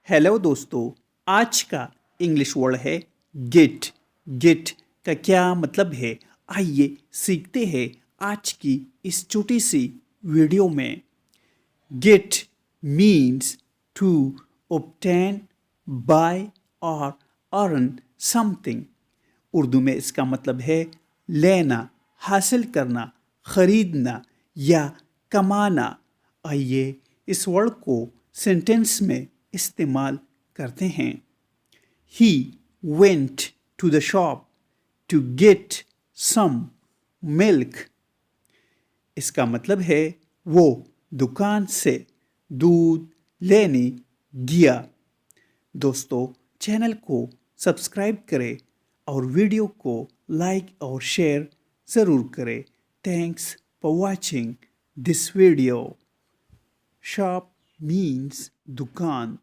Hello दोस्तों, आज का इंग्लिश वर्ड है गेट। गेट का क्या मतलब है, आइए सीखते हैं आज की इस छोटी सी वीडियो में। Get means to obtain, buy और अर्न समथिंग। उर्दू में इसका मतलब है लेना, हासिल करना, खरीदना या कमाना। आइए इस वर्ड को सेंटेंस में इस्तेमाल करते हैं। He went to the shop to get some milk. इसका मतलब है वो दुकान से दूध लेने गया। दोस्तों, चैनल को सब्सक्राइब करें और वीडियो को लाइक और शेयर ज़रूर करें। Thanks for watching this video. Shop means दुकान।